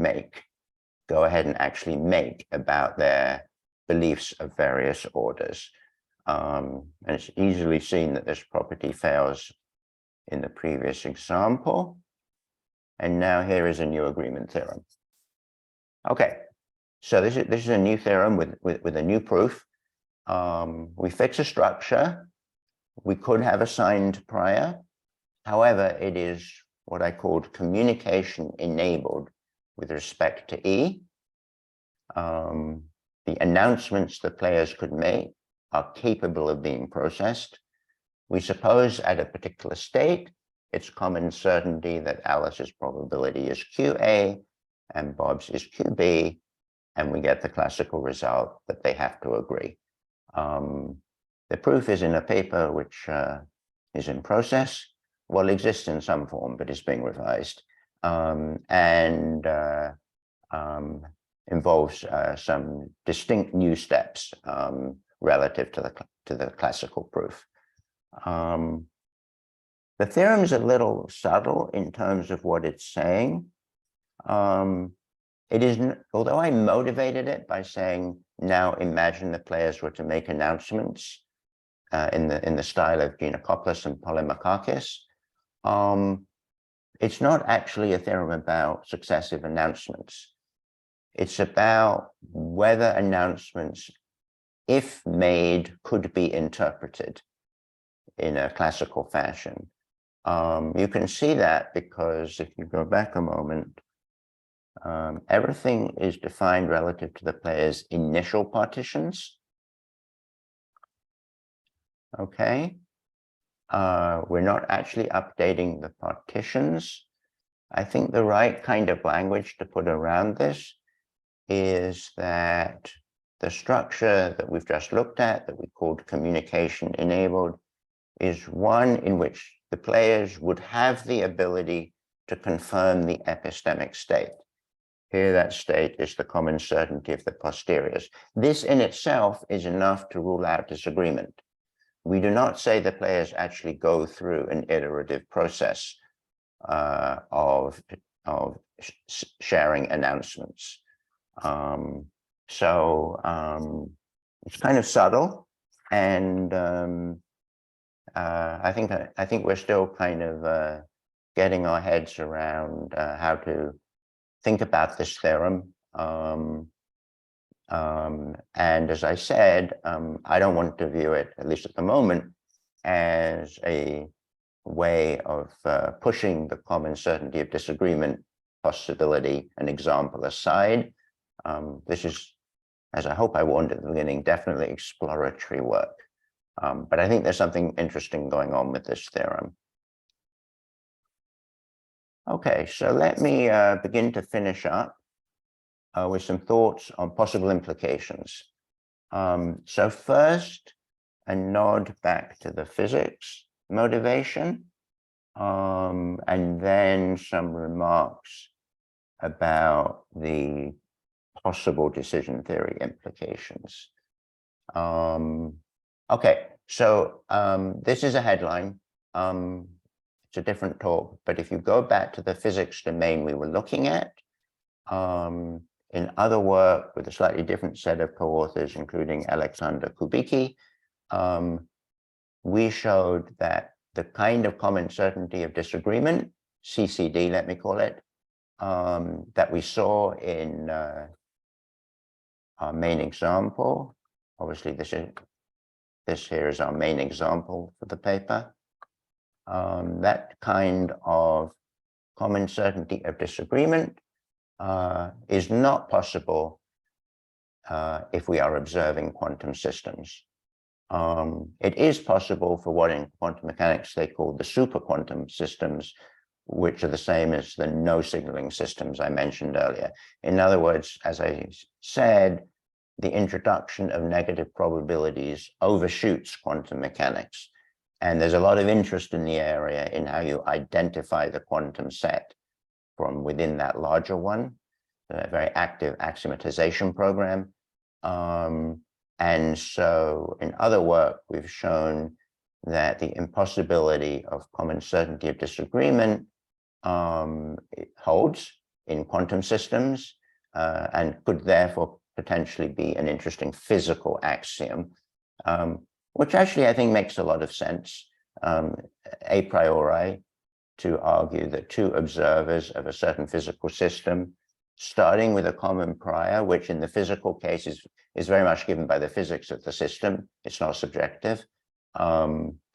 go ahead and actually make about their beliefs of various orders. And it's easily seen that this property fails in the previous example. And now here is a new agreement theorem. Okay, so this is a new theorem with a new proof. We fix a structure. We could have assigned prior. However, it is what I called communication enabled with respect to E. The announcements the players could make are capable of being processed. We suppose at a particular state, it's common certainty that Alice's probability is QA and Bob's is QB, and we get the classical result that they have to agree. The proof is in a paper which is in process, well, exists in some form, but is being revised, and involves some distinct new steps relative to the classical proof. The theorem is a little subtle in terms of what it's saying. It isn't, although I motivated it by saying, now imagine the players were to make announcements in the style of Giannakopoulos and Polemarchakis. It's not actually a theorem about successive announcements. It's about whether announcements, if made, could be interpreted in a classical fashion. You can see that because if you go back a moment, everything is defined relative to the player's initial partitions. Okay. We're not actually updating the partitions. I think the right kind of language to put around this is that the structure that we've just looked at, that we called communication enabled, is one in which the players would have the ability to confirm the epistemic state. Here, that state is the common certainty of the posteriors. This in itself is enough to rule out disagreement. We do not say the players actually go through an iterative process of sharing announcements. It's kind of subtle, and I think we're still kind of getting our heads around how to think about this theorem. And as I said, I don't want to view it, at least at the moment, as a way of pushing the common certainty of disagreement possibility and example aside. This is, as I hope I warned at the beginning, definitely exploratory work. But I think there's something interesting going on with this theorem. Okay, so let me begin to finish up with some thoughts on possible implications. So first, a nod back to the physics motivation, and then some remarks about the possible decision theory implications. Okay, so this is a headline. It's a different talk, but if you go back to the physics domain we were looking at, in other work with a slightly different set of co-authors, including Alexander Kubicki, we showed that the kind of common certainty of disagreement, CCD, let me call it, that we saw in our main example. Obviously, this here is our main example for the paper. that kind of common certainty of disagreement is not possible if we are observing quantum systems. It is possible for what in quantum mechanics they call the superquantum systems, which are the same as the no signaling systems I mentioned earlier. In other words, as I said, the introduction of negative probabilities overshoots quantum mechanics. And there's a lot of interest in the area in how you identify the quantum set from within that larger one, a very active axiomatization program. And so in other work, we've shown that the impossibility of common certainty of disagreement it holds in quantum systems and could therefore potentially be an interesting physical axiom, which actually I think makes a lot of sense a priori to argue that two observers of a certain physical system, starting with a common prior, which in the physical case is very much given by the physics of the system, it's not subjective,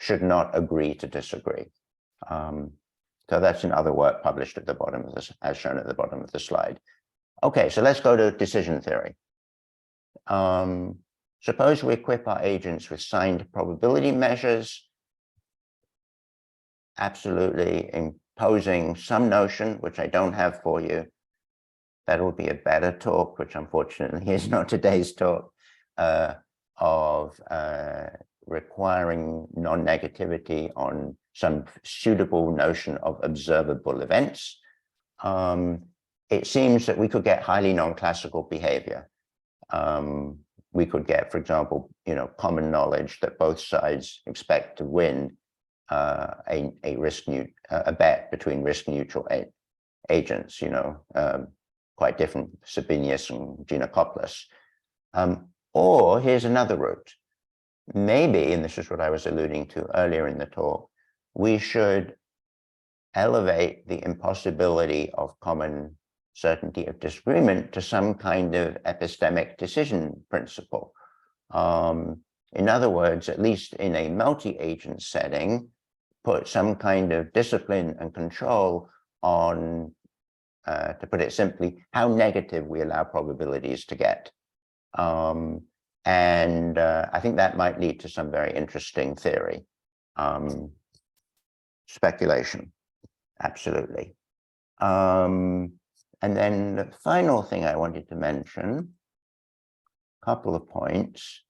should not agree to disagree. So that's in other work published at the bottom of this, as shown at the bottom of the slide. Okay, so let's go to decision theory. Suppose we equip our agents with signed probability measures, absolutely imposing some notion, which I don't have for you. That will be a better talk, which unfortunately is not today's talk, of requiring non-negativity on some suitable notion of observable events. It seems that we could get highly non-classical behavior. We could get, for example, common knowledge that both sides expect to win a bet between risk-neutral agents, quite different, Sabinius and Giannakopoulos. Or here's another route. Maybe, and this is what I was alluding to earlier in the talk, we should elevate the impossibility of common certainty of disagreement to some kind of epistemic decision principle. In other words, at least in a multi-agent setting, put some kind of discipline and control on, to put it simply, how negative we allow probabilities to get. I think that might lead to some very interesting theory. Speculation, absolutely. And then the final thing I wanted to mention, a couple of points.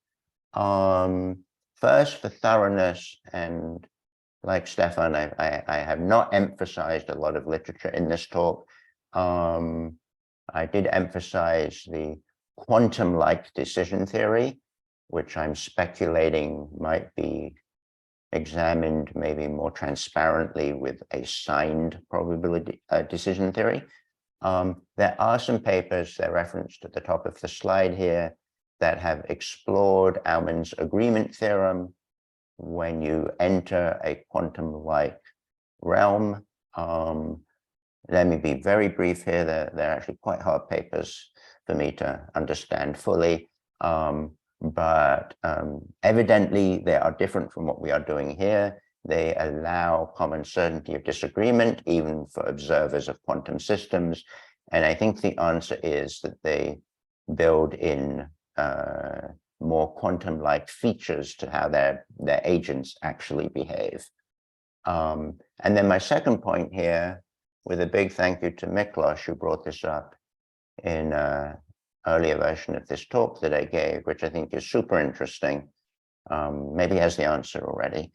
First, for thoroughness, and like Stefan, I have not emphasized a lot of literature in this talk. I did emphasize the quantum-like decision theory, which I'm speculating might be examined maybe more transparently with a signed probability decision theory. There are some papers, they're referenced at the top of the slide here, that have explored Aumann's agreement theorem when you enter a quantum-like realm. Let me be very brief here. They're actually quite hard papers for me to understand fully. But evidently, they are different from what we are doing here. They allow common certainty of disagreement, even for observers of quantum systems. And I think the answer is that they build in more quantum-like features to how their agents actually behave. And then my second point here, with a big thank you to Miklos, who brought this up in an earlier version of this talk that I gave, which I think is super interesting, maybe has the answer already,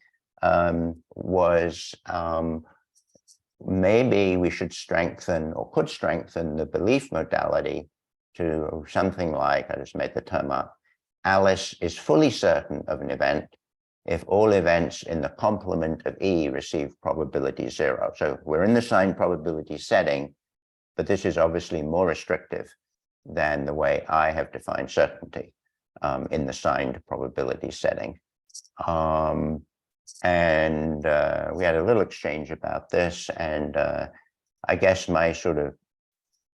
was maybe we should strengthen or could strengthen the belief modality to something like, I just made the term up, Alice is fully certain of an event if all events in the complement of E receive probability 0. So we're in the signed probability setting, but this is obviously more restrictive than the way I have defined certainty in the signed probability setting. And we had a little exchange about this, and I guess my sort of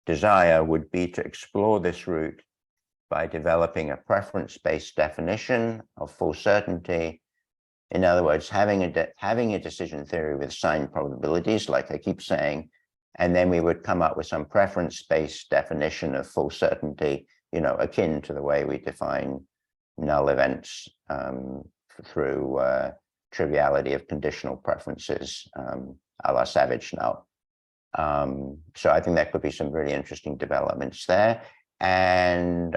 desire would be to explore this route by developing a preference-based definition of full certainty In other words, having a decision theory with signed probabilities, like I keep saying, and then we would come up with some preference-based definition of full certainty, akin to the way we define null events through triviality of conditional preferences, a la Savage null. So I think there could be some really interesting developments there. And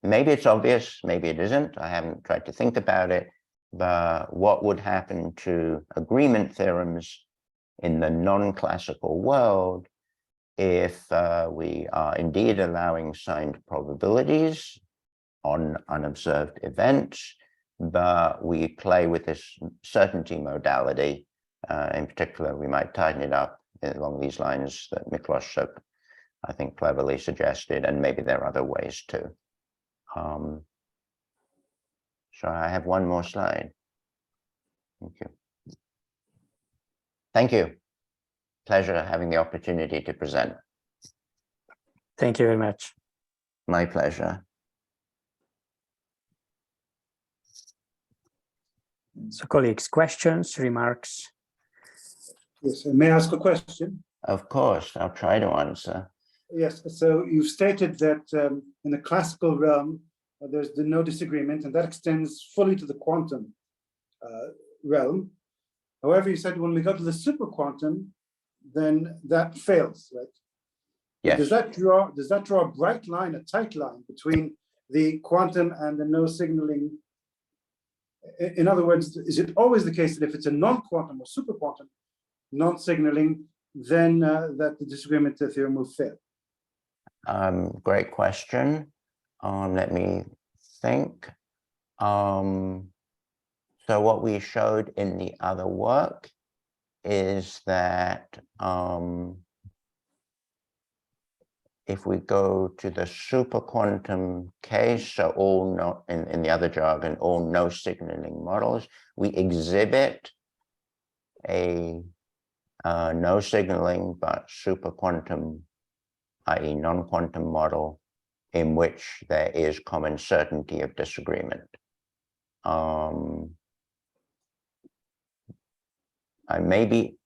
maybe it's obvious, maybe it isn't. I haven't tried to think about it. But what would happen to agreement theorems in the non-classical world if we are indeed allowing signed probabilities on unobserved events, but we play with this certainty modality? In particular, we might tighten it up along these lines that Miklos so, I think, cleverly suggested, and maybe there are other ways too. So I have one more slide. Thank you. Thank you. Pleasure having the opportunity to present. Thank you very much. My pleasure. So colleagues, questions, remarks? Yes, may I ask a question? Of course, I'll try to answer. Yes, so you've stated that in the classical realm, there's no disagreement, and that extends fully to the quantum realm. However, you said when we go to the superquantum, then that fails, right? Yes. Does that draw a bright line, a tight line between the quantum and the no signaling? In other words, is it always the case that if it's a non-quantum or superquantum non-signaling, then that the disagreement theorem will fail? Great question. Let me think. So what we showed in the other work is that if we go to the superquantum case, so all no, in the other jargon, all no signaling models, we exhibit a no signaling but superquantum, i.e. non-quantum model, in which there is common certainty of disagreement. Maybe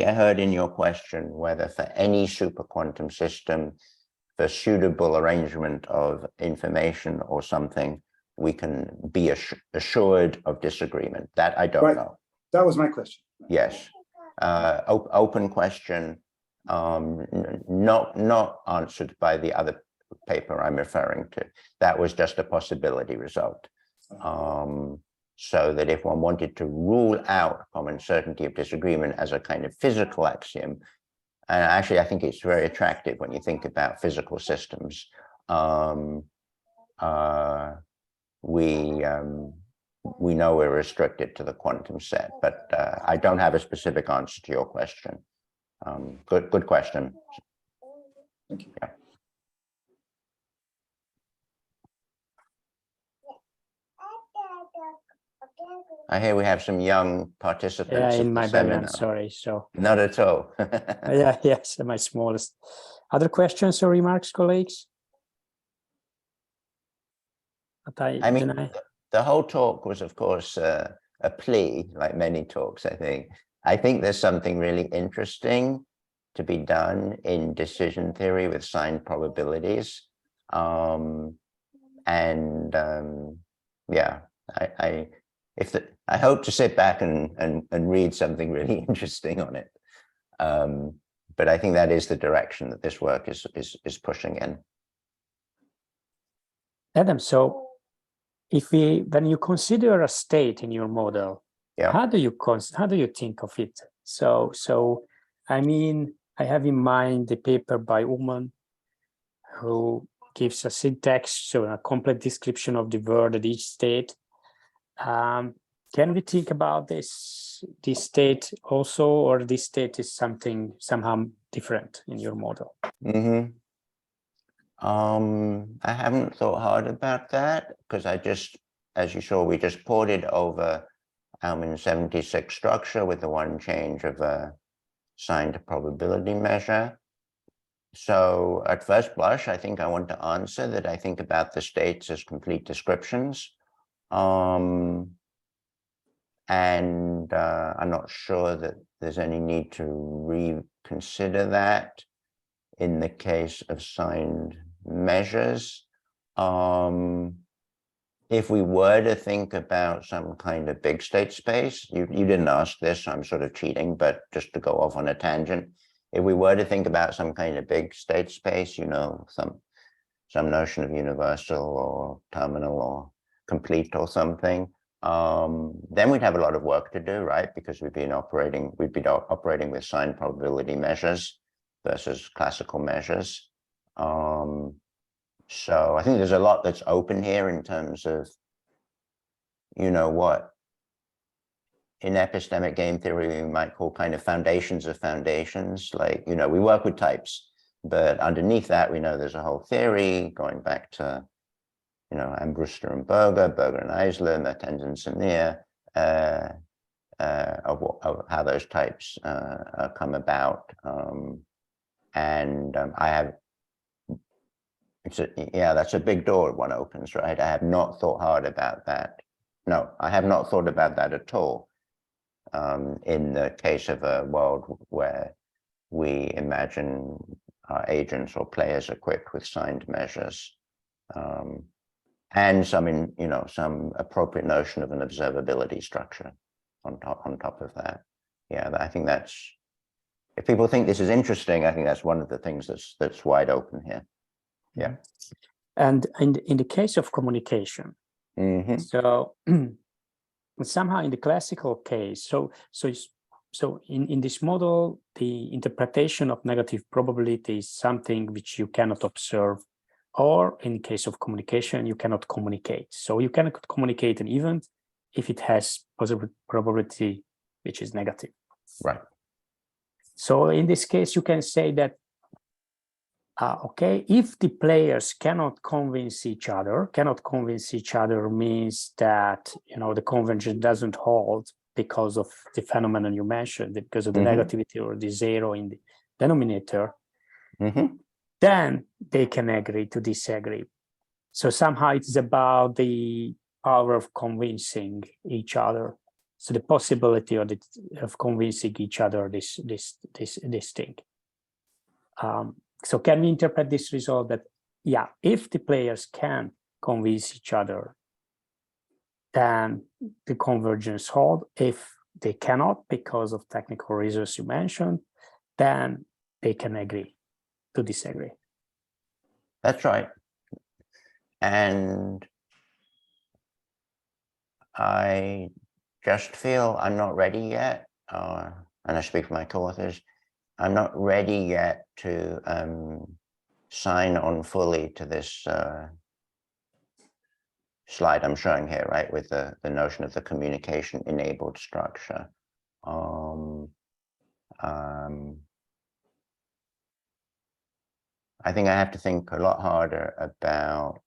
I heard in your question whether for any superquantum system, for suitable arrangement of information or something, we can be assured of disagreement. That I don't know. That was my question. Yes. Open question, not answered by the other paper I'm referring to. That was just a possibility result. So that if one wanted to rule out common certainty of disagreement as a kind of physical axiom, and actually I think it's very attractive when you think about physical systems, we know we're restricted to the quantum set, but I don't have a specific answer to your question. Good question. Thank you. Yeah. I hear we have some young participants. Yeah, in my seminar. background, sorry. So Not at all. yeah, yes, my smallest. Other questions or remarks, colleagues? I mean, the whole talk was, of course, a plea, like many talks, I think. I think there's something really interesting to be done in decision theory with signed probabilities. Yeah, I hope to sit back and read something really interesting on it. But I think that is the direction that this work is pushing in. Adam, so when you consider a state in your model, yeah, how do you think of it? So I mean, I have in mind the paper by Aumann, who gives a syntax, so a complete description of the word at each state. Can we think about this state also, or this state is something somehow different in your model? Mm-hmm. I haven't thought hard about that because I just, as you saw, we just ported over Aumann 76 structure with the one change of a signed probability measure. So at first blush, I think I want to answer that I think about the states as complete descriptions. And I'm not sure that there's any need to reconsider that in the case of signed measures. If we were to think about some kind of big state space, you didn't ask this, so I'm sort of cheating, but just to go off on a tangent, if we were to think about some kind of big state space, you know, some notion of universal or terminal or complete or something, then we'd have a lot of work to do, right? Because we'd be operating with signed probability measures versus classical measures. So I think there's a lot that's open here in terms of, you know, what in epistemic game theory we might call kind of foundations of foundations. Like, you know, we work with types, but underneath that we know there's a whole theory going back to, you know, Ambruster and Berger and Eisler, Mertens and Samir, of how those types come about. I have, that's a big door one opens, right? I have not thought hard about that. No, I have not thought about that at all. In the case of a world where we imagine our agents or players equipped with signed measures. And some appropriate notion of an observability structure on top of that. Yeah, I think that's, if people think this is interesting, I think that's one of the things that's wide open here. Yeah. And in the case of communication, so somehow in the classical case, so in this model, the interpretation of negative probability is something which you cannot observe, or in case of communication, you cannot communicate. So you cannot communicate an event if it has positive probability, which is negative. Right. So in this case, you can say that, okay, if the players cannot convince each other means that, you know, the convention doesn't hold because of the phenomenon you mentioned, because of the negativity or the zero in the denominator, then they can agree to disagree. So somehow it's about the power of convincing each other. So the possibility of convincing each other this thing. So can we interpret this result that, yeah, if the players can convince each other, then the convergence hold. If they cannot, because of technical reasons you mentioned, then they can agree to disagree. That's right. And I just feel I'm not ready yet, and I speak for my co-authors, I'm not ready yet to sign on fully to this slide I'm showing here, right, with the notion of the communication enabled structure. I think I have to think a lot harder about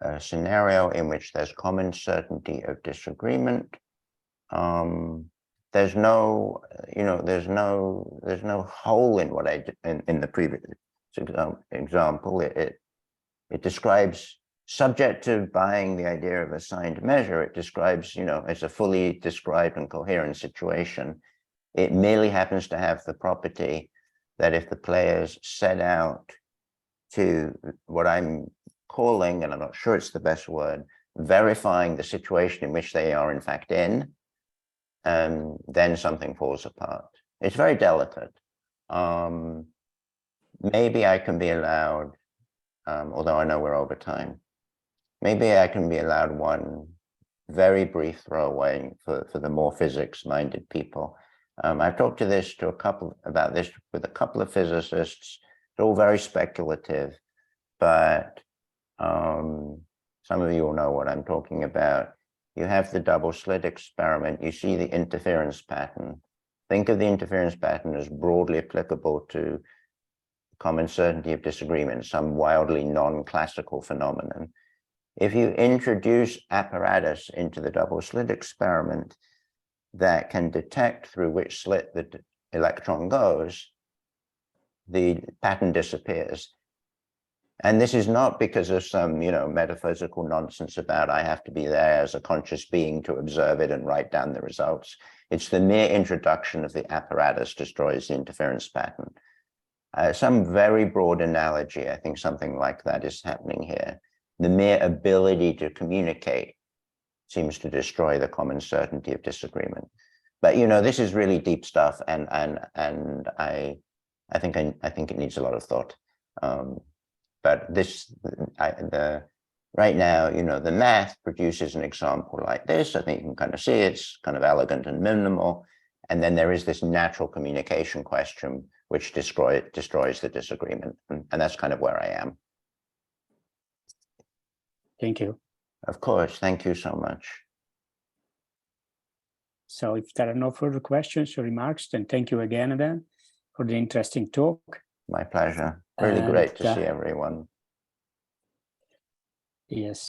a scenario in which there's common certainty of disagreement. There's no hole in what I did in the previous example. It describes, subject to buying the idea of a signed measure, it describes, you know, as a fully described and coherent situation. It merely happens to have the property that if the players set out to what I'm calling, and I'm not sure it's the best word, verifying the situation in which they are in fact in, then something falls apart. It's very delicate. Maybe I can be allowed, although I know we're over time, maybe I can be allowed one very brief throwaway for the more physics-minded people. I've talked about this with a couple of physicists. It's all very speculative, but some of you will know what I'm talking about. You have the double slit experiment. You see the interference pattern. Think of the interference pattern as broadly applicable to common certainty of disagreement, some wildly non-classical phenomenon. If you introduce apparatus into the double slit experiment that can detect through which slit the electron goes, the pattern disappears. And this is not because of some, metaphysical nonsense about I have to be there as a conscious being to observe it and write down the results. It's the mere introduction of the apparatus destroys the interference pattern. Some very broad analogy, I think something like that is happening here. The mere ability to communicate seems to destroy the common certainty of disagreement. But this is really deep stuff, and I think it needs a lot of thought. But right now, the math produces an example like this. I think you can kind of see it's kind of elegant and minimal. And then there is this natural communication question, which destroys the disagreement. And that's kind of where I am. Thank you. Of course. Thank you so much. So if there are no further questions or remarks, then thank you again, Dan, for the interesting talk. My pleasure. Really great to see everyone. Yes.